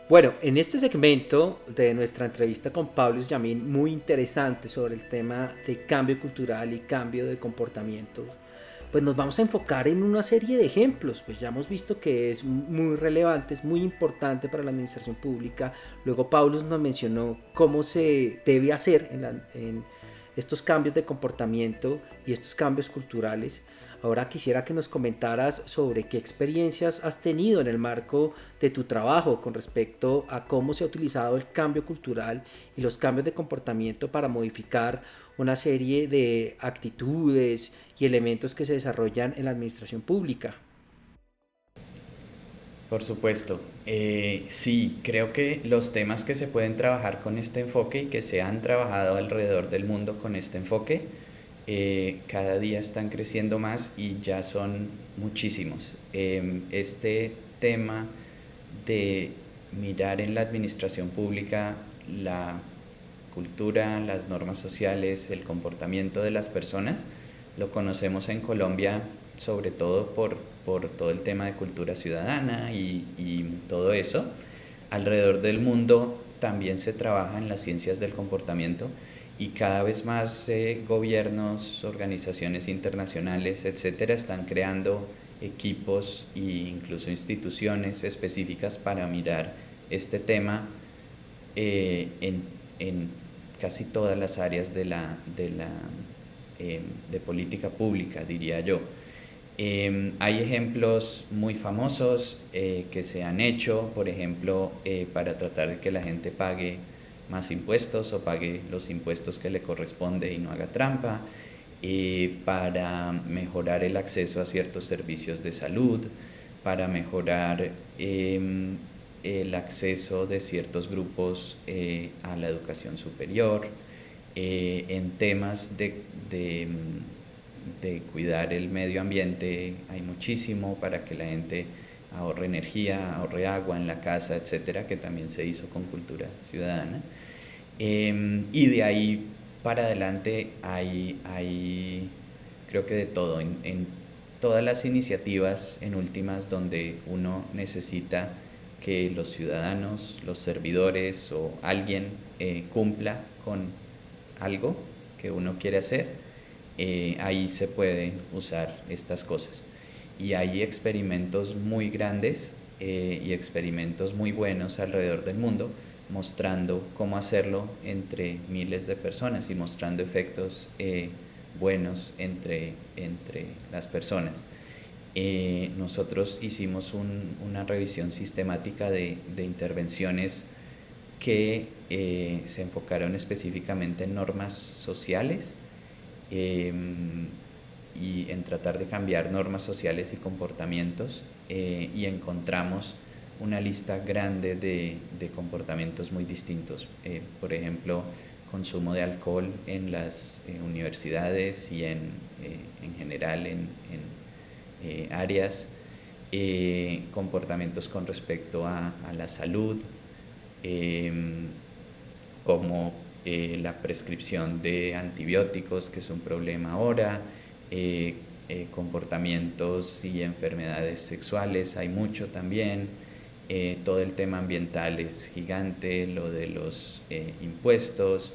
Bueno, en este segmento de nuestra entrevista con Pablo Yamín, muy interesante sobre el tema de cambio cultural y cambio de comportamientos, pues nos vamos a enfocar en una serie de ejemplos, pues ya hemos visto que es muy relevante, es muy importante para la administración pública. Luego Pablo nos mencionó cómo se debe hacer en estos cambios de comportamiento y estos cambios culturales. Ahora quisiera que nos comentaras sobre qué experiencias has tenido en el marco de tu trabajo con respecto a cómo se ha utilizado el cambio cultural y los cambios de comportamiento para modificar una serie de actitudes y elementos que se desarrollan en la administración pública. Por supuesto. Sí, creo que los temas que se pueden trabajar con este enfoque y que se han trabajado alrededor del mundo con este enfoque, cada día están creciendo más y ya son muchísimos. Este tema de mirar en la administración pública la cultura, las normas sociales, el comportamiento de las personas, lo conocemos en Colombia sobre todo por todo el tema de cultura ciudadana y todo eso. Alrededor del mundo también se trabaja en las ciencias del comportamiento y cada vez más gobiernos, organizaciones internacionales, etcétera, están creando equipos e incluso instituciones específicas para mirar este tema en casi todas las áreas de política pública, diría yo. Hay ejemplos muy famosos que se han hecho, por ejemplo, para tratar de que la gente pague más impuestos o pague los impuestos que le corresponde y no haga trampa, para mejorar el acceso a ciertos servicios de salud, para mejorar el acceso de ciertos grupos a la educación superior, en temas de cuidar el medio ambiente hay muchísimo para que la gente ahorre energía, ahorre agua en la casa, etcétera, que también se hizo con cultura ciudadana. Y de ahí para adelante hay creo que de todo, en todas las iniciativas en últimas donde uno necesita que los ciudadanos, los servidores o alguien cumpla con algo que uno quiere hacer, ahí se pueden usar estas cosas. Y hay experimentos muy grandes y experimentos muy buenos alrededor del mundo mostrando cómo hacerlo entre miles de personas y mostrando efectos buenos entre las personas. Nosotros hicimos una revisión sistemática de intervenciones que se enfocaron específicamente en normas sociales eh, y en tratar de cambiar normas sociales y comportamientos y encontramos una lista grande de comportamientos muy distintos. Por ejemplo, consumo de alcohol en las universidades y en general en áreas, comportamientos con respecto a la salud, eh, como la prescripción de antibióticos, que es un problema ahora, comportamientos y enfermedades sexuales, hay mucho también, todo el tema ambiental es gigante, lo de los impuestos,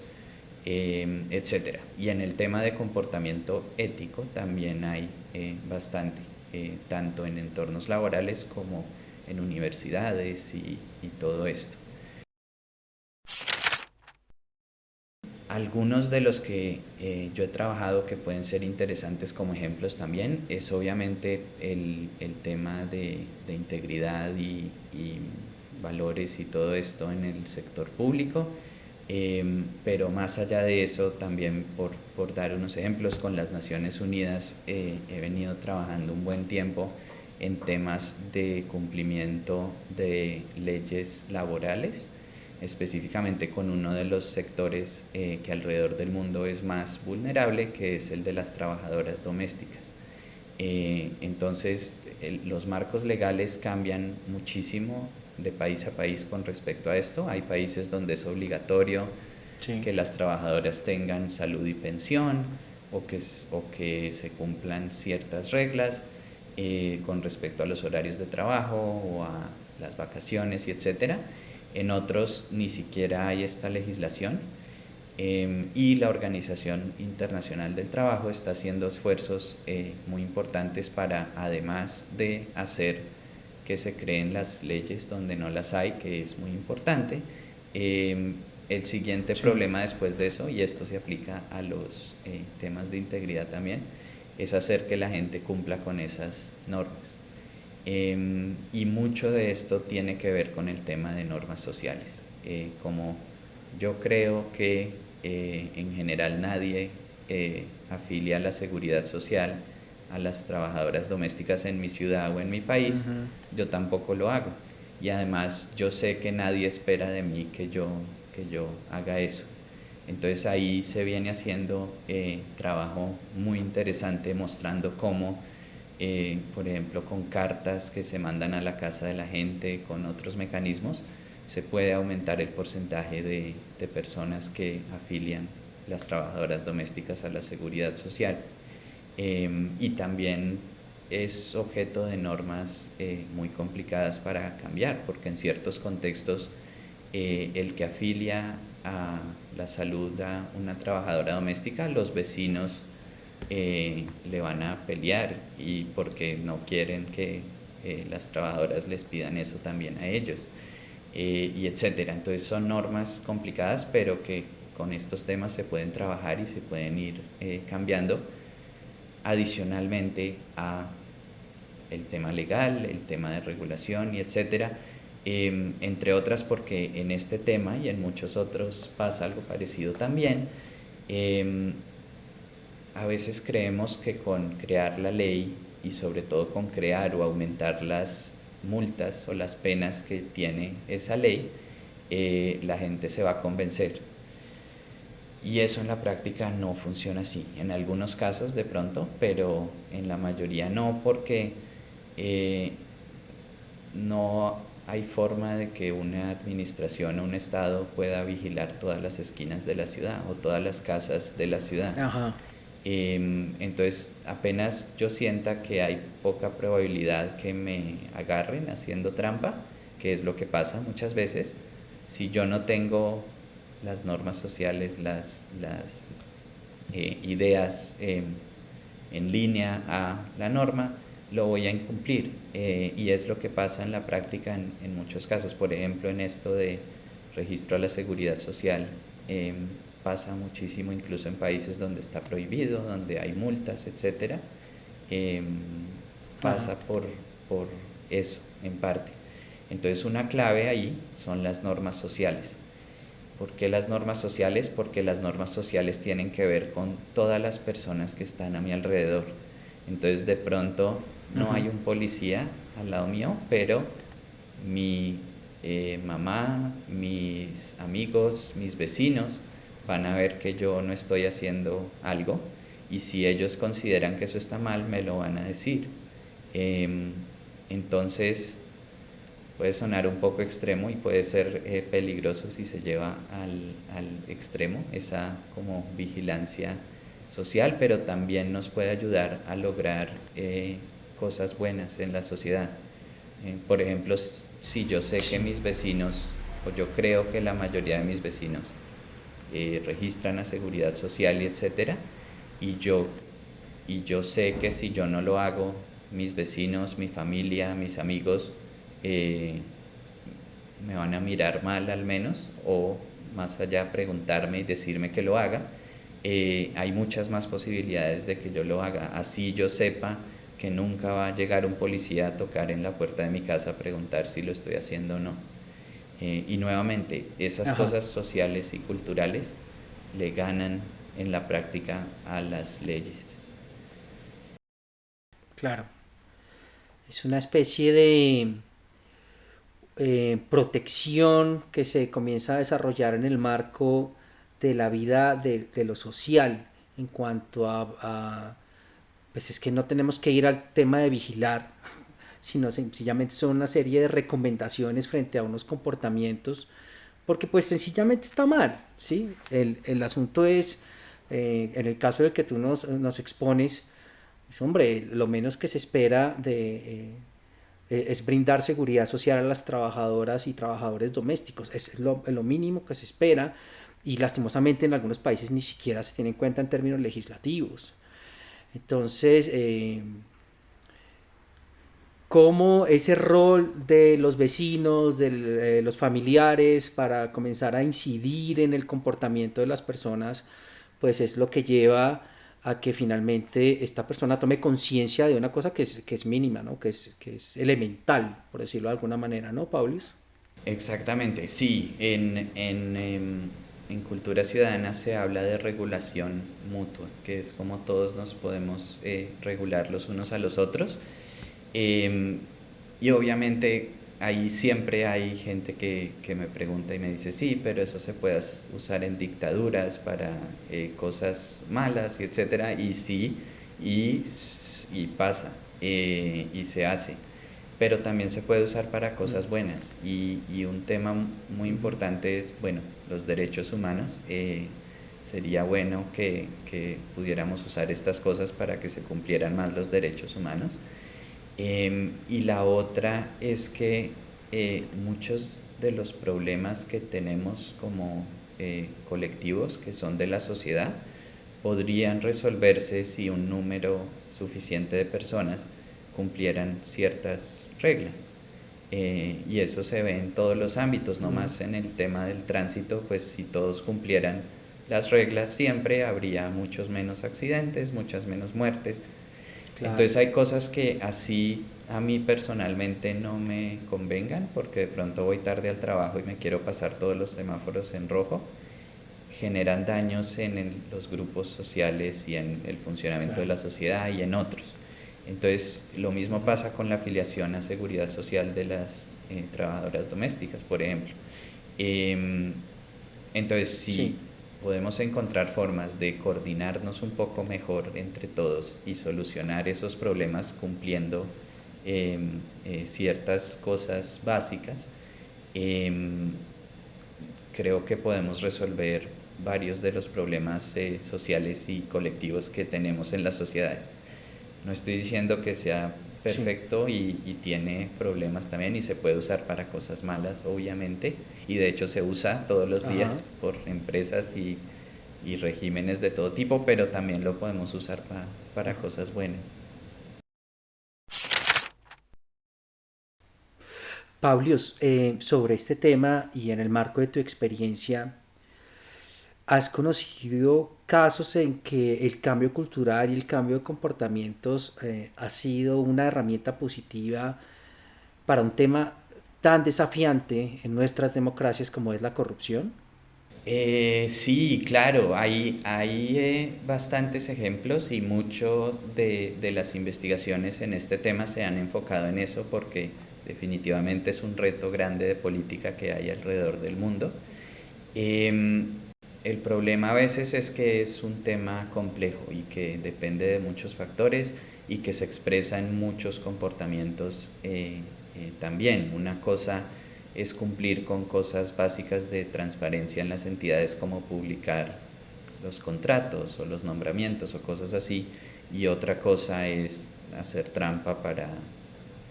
etcétera. Y en el tema de comportamiento ético también hay bastante, tanto en entornos laborales como en universidades y todo esto. Algunos de los que yo he trabajado que pueden ser interesantes como ejemplos también es obviamente el tema de integridad y valores y todo esto en el sector público, pero más allá de eso también por dar unos ejemplos con las Naciones Unidas he venido trabajando un buen tiempo en temas de cumplimiento de leyes laborales, específicamente con uno de los sectores que alrededor del mundo es más vulnerable, que es el de las trabajadoras domésticas. Entonces, los marcos legales cambian muchísimo de país a país con respecto a esto. Hay países donde es obligatorio Sí. que las trabajadoras tengan salud y pensión o que se cumplan ciertas reglas con respecto a los horarios de trabajo o a las vacaciones y etcétera. En otros ni siquiera hay esta legislación. Y la Organización Internacional del Trabajo está haciendo esfuerzos muy importantes para, además de hacer que se creen las leyes donde no las hay, que es muy importante, el siguiente Sí. problema después de eso, y esto se aplica a los temas de integridad también, es hacer que la gente cumpla con esas normas. Y mucho de esto tiene que ver con el tema de normas sociales. Como yo creo que en general nadie afilia a la seguridad social a las trabajadoras domésticas en mi ciudad o en mi país, Ujú. yo tampoco lo hago. Y además yo sé que nadie espera de mí que yo haga eso. Entonces ahí se viene haciendo trabajo muy interesante mostrando cómo, por ejemplo, con cartas que se mandan a la casa de la gente, con otros mecanismos, se puede aumentar el porcentaje de personas que afilian las trabajadoras domésticas a la seguridad social. Y también es objeto de normas muy complicadas para cambiar, porque en ciertos contextos el que afilia a la salud a una trabajadora doméstica, los vecinos le van a pelear y porque no quieren que las trabajadoras les pidan eso también a ellos, y etcétera. Entonces son normas complicadas, pero que con estos temas se pueden trabajar y se pueden ir cambiando adicionalmente a el tema legal, el tema de regulación y etcétera. Entre otras porque en este tema y en muchos otros pasa algo parecido también. eh, a veces creemos que con crear la ley y sobre todo con crear o aumentar las multas o las penas que tiene esa ley, la gente se va a convencer. Y eso en la práctica no funciona así. En algunos casos de pronto, pero en la mayoría no, porque eh, no hay forma de que una administración o un estado pueda vigilar todas las esquinas de la ciudad o todas las casas de la ciudad. Ajá. Entonces, apenas yo sienta que hay poca probabilidad que me agarren haciendo trampa, que es lo que pasa muchas veces, si yo no tengo las normas sociales, las ideas en línea a la norma, lo voy a incumplir. Y es lo que pasa en la práctica en muchos casos. Por ejemplo, en esto de registro a la seguridad social, pasa muchísimo incluso en países donde está prohibido, donde hay multas, etcétera. Eh, Ajá. pasa por eso en parte. Entonces una clave ahí son las normas sociales. ¿Por qué las normas sociales? Porque las normas sociales tienen que ver con todas las personas que están a mi alrededor. Entonces de pronto no hay Ujú. un policía al lado mío, pero mi mamá, mis amigos, mis vecinos van a ver que yo no estoy haciendo algo y si ellos consideran que eso está mal, me lo van a decir. Em, entonces puede sonar un poco extremo y puede ser peligroso si se lleva al extremo, esa como vigilancia social, pero también nos puede ayudar a lograr cosas buenas en la sociedad. Por ejemplo, si yo sé que Sí. mis vecinos, o yo creo que la mayoría de mis vecinos registran a seguridad social y etcétera, y yo, y yo sé que si yo no lo hago, mis vecinos, mi familia, mis amigos, eh, me van a mirar mal al menos, o más allá preguntarme y decirme que lo haga, hay muchas más posibilidades de que yo lo haga. Así yo sepa que nunca va a llegar un policía a tocar en la puerta de mi casa a preguntar si lo estoy haciendo o no. Y nuevamente, esas Ajá. cosas sociales y culturales le ganan en la práctica a las leyes. Claro. Es una especie de protección que se comienza a desarrollar en el marco de la vida de lo social en cuanto pues es que no tenemos que ir al tema de vigilar, sino sencillamente son una serie de recomendaciones frente a unos comportamientos, porque pues sencillamente está mal, ¿sí? El asunto es, en el caso del que tú nos expones, pues, hombre, lo menos que se espera es brindar seguridad social a las trabajadoras y trabajadores domésticos. Es lo mínimo que se espera y lastimosamente en algunos países ni siquiera se tiene en cuenta en términos legislativos. Entonces, cómo ese rol de los vecinos, de los familiares, para comenzar a incidir en el comportamiento de las personas, pues es lo que lleva a que finalmente esta persona tome conciencia de una cosa que es mínima, ¿no? Que es elemental, por decirlo de alguna manera, ¿no, Paulius? Exactamente, sí. En cultura ciudadana se habla de regulación mutua, que es como todos nos podemos regular los unos a los otros. Em, y obviamente ahí siempre hay gente que me pregunta y me dice, sí, pero eso se puede usar en dictaduras para cosas malas, y etcétera. Y sí, y pasa, y se hace. Pero también se puede usar para cosas buenas. Y un tema muy importante es, bueno, los derechos humanos. Sería bueno que pudiéramos usar estas cosas para que se cumplieran más los derechos humanos. Y la otra es que muchos de los problemas que tenemos como colectivos, que son de la sociedad, podrían resolverse si un número suficiente de personas cumplieran ciertas reglas. Y eso se ve en todos los ámbitos, no más en el tema del tránsito, pues si todos cumplieran las reglas siempre habría muchos menos accidentes, muchas menos muertes. Claro. Entonces hay cosas que así a mí personalmente no me convengan, porque de pronto voy tarde al trabajo y me quiero pasar todos los semáforos en rojo, generan daños en los grupos sociales y en el funcionamiento de Claro. la sociedad y en otros. Entonces lo mismo pasa con la afiliación a seguridad social de las trabajadoras domésticas, por ejemplo. Em, entonces, Sí. si podemos encontrar formas de coordinarnos un poco mejor entre todos y solucionar esos problemas cumpliendo ciertas cosas básicas, em, creo que podemos resolver varios de los problemas sociales y colectivos que tenemos en las sociedades. No estoy diciendo que sea Sí. perfecto y tiene problemas también y se puede usar para cosas malas, obviamente, y de hecho se usa todos los Ajá. días por empresas y regímenes de todo tipo, pero también lo podemos usar para cosas buenas. Paulius, sobre este tema y en el marco de tu experiencia, ¿has conocido casos en que el cambio cultural y el cambio de comportamientos ha sido una herramienta positiva para un tema tan desafiante en nuestras democracias como es la corrupción? Sí, claro, hay bastantes ejemplos y mucho de las investigaciones en este tema se han enfocado en eso porque definitivamente es un reto grande de política que hay alrededor del mundo. Em, el problema a veces es que es un tema complejo y que depende de muchos factores y que se expresa en muchos comportamientos también. Una cosa es cumplir con cosas básicas de transparencia en las entidades como publicar los contratos o los nombramientos o cosas así, y otra cosa es hacer trampa para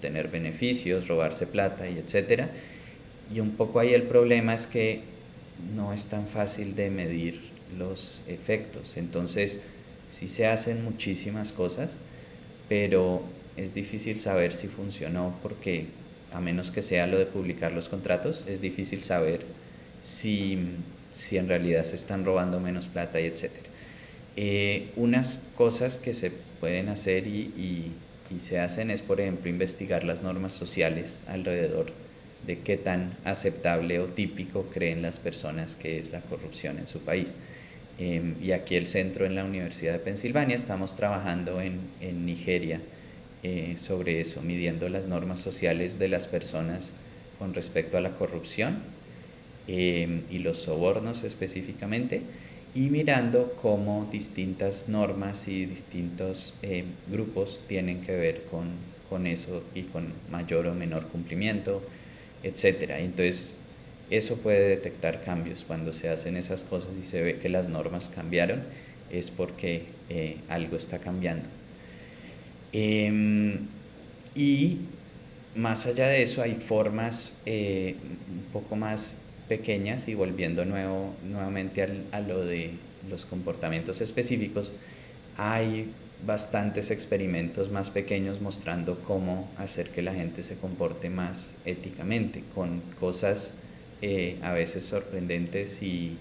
tener beneficios, robarse plata y etcétera. Y un poco ahí el problema es que no es tan fácil de medir los efectos. Entonces, sí se hacen muchísimas cosas, pero es difícil saber si funcionó porque a menos que sea lo de publicar los contratos, es difícil saber si, si en realidad se están robando menos plata y etcétera. Unas cosas que se pueden hacer y se hacen es, por ejemplo, investigar las normas sociales alrededor de qué tan aceptable o típico creen las personas que es la corrupción en su país. Y aquí el centro en la Universidad de Pensilvania estamos trabajando en Nigeria sobre eso, midiendo las normas sociales de las personas con respecto a la corrupción y los sobornos específicamente, y mirando cómo distintas normas y distintos grupos tienen que ver con eso y con mayor o menor cumplimiento, etcétera. Entonces, eso puede detectar cambios cuando se hacen esas cosas y se ve que las normas cambiaron, es porque algo está cambiando. Y más allá de eso hay formas un poco más pequeñas y volviendo nuevamente a lo de los comportamientos específicos, hay bastantes experimentos más pequeños mostrando cómo hacer que la gente se comporte más éticamente, con cosas a veces sorprendentes y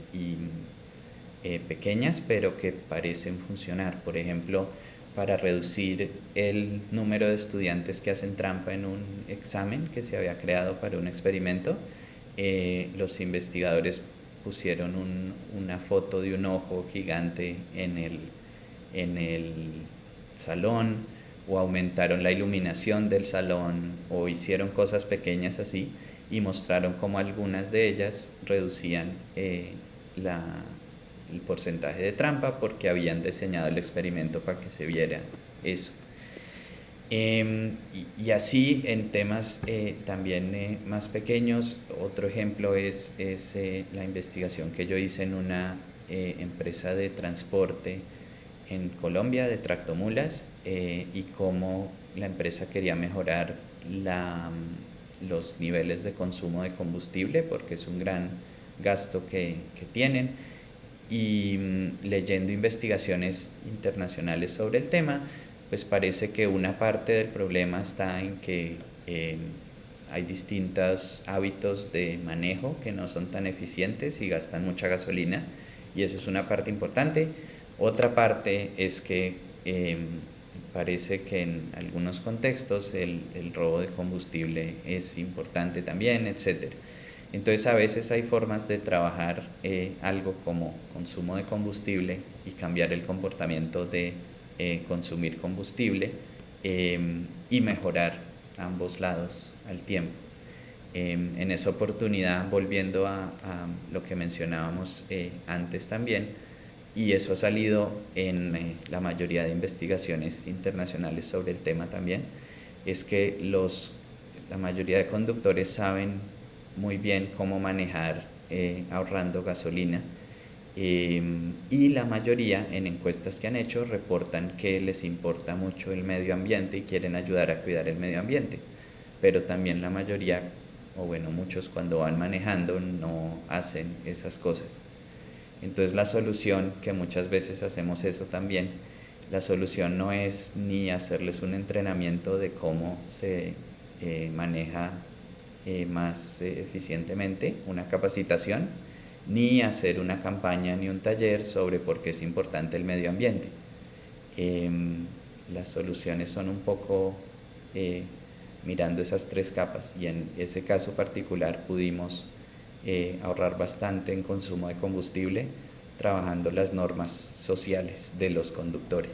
pequeñas, pero que parecen funcionar. Por ejemplo, para reducir el número de estudiantes que hacen trampa en un examen que se había creado para un experimento, los investigadores pusieron una foto de un ojo gigante en el salón, o aumentaron la iluminación del salón, o hicieron cosas pequeñas así, y mostraron cómo algunas de ellas reducían el porcentaje de trampa porque habían diseñado el experimento para que se viera eso. Y así en temas también más pequeños, otro ejemplo es la investigación que yo hice en una empresa de transporte en Colombia, de tractomulas, y cómo la empresa quería mejorar los niveles de consumo de combustible, porque es un gran gasto que tienen. Y leyendo investigaciones internacionales sobre el tema, pues parece que una parte del problema está en que hay distintos hábitos de manejo que no son tan eficientes y gastan mucha gasolina, y eso es una parte importante. Otra parte es que parece que en algunos contextos el robo de combustible es importante también, etc. Entonces a veces hay formas de trabajar algo como consumo de combustible y cambiar el comportamiento de consumir combustible y mejorar ambos lados al tiempo. En esa oportunidad, volviendo a lo que mencionábamos antes también, y eso ha salido en la mayoría de investigaciones internacionales sobre el tema también, es que la mayoría de conductores saben muy bien cómo manejar ahorrando gasolina, y la mayoría en encuestas que han hecho reportan que les importa mucho el medio ambiente y quieren ayudar a cuidar el medio ambiente, pero también la mayoría, o bueno, muchos cuando van manejando no hacen esas cosas. Entonces la solución, que muchas veces hacemos eso también, la solución no es ni hacerles un entrenamiento de cómo se maneja más eficientemente, una capacitación, ni hacer una campaña ni un taller sobre por qué es importante el medio ambiente. Las soluciones son un poco mirando esas tres capas, y en ese caso particular pudimos ahorrar bastante en consumo de combustible trabajando las normas sociales de los conductores.